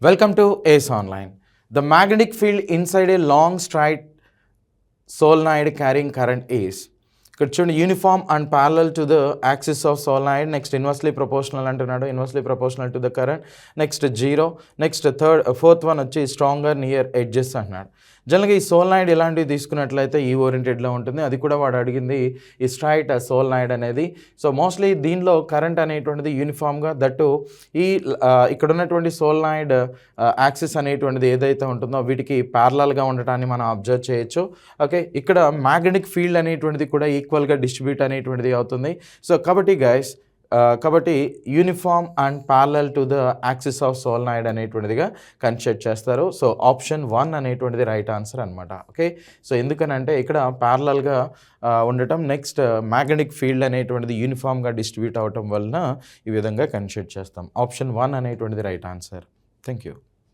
Welcome to ACE Online. The magnetic field inside a long straight solenoid carrying current is uniform and parallel to the axis of solenoid. Next, inversely proportional antenna, inversely proportional to the current. Next, 0. Next, fourth one వచ్చి stronger near edges అన్నాడు. జనరల్గా ఈ solenoid ఇలాంటివి తీసుకున్నట్లయితే ఈ ఓరియంటెడ్లో ఉంటుంది. అది కూడా వాడు అడిగింది ఈ స్ట్రైట్ సోల్నాయిడ్ అనేది. సో మోస్ట్లీ దీనిలో కరెంట్ అనేటువంటిది యూనిఫామ్గా దట్టు ఈ ఇక్కడ ఉన్నటువంటి సోల్నాయిడ్ యాక్సిస్ అనేటువంటిది ఏదైతే ఉంటుందో వీటికి ప్యారలల్గా ఉండటాన్ని మనం అబ్జర్వ్ చేయొచ్చు. ఓకే, ఇక్కడ మ్యాగ్నెటిక్ ఫీల్డ్ అనేటువంటిది కూడా ఈక్వల్గా డిస్ట్రిబ్యూట్ అనేటువంటిది అవుతుంది. సో కాబట్టి uniform and parallel to the axis of solenoid అనేటువంటిదిగా కన్సిడర్ చేస్తారు. సో ఆప్షన్ 1 అనేటువంటిది రైట్ ఆన్సర్ అనమాట. ఓకే, సో ఎందుకనంటే ఇక్కడ ప్యారలల్గా ఉండటం, నెక్స్ట్ మ్యాగ్నెటిక్ ఫీల్డ్ అనేటువంటిది యూనిఫామ్గా డిస్ట్రిబ్యూట్ అవటం వలన ఈ విధంగా కన్సిడర్ చేస్తాం. ఆప్షన్ 1 అనేటువంటిది రైట్ ఆన్సర్. Thank you.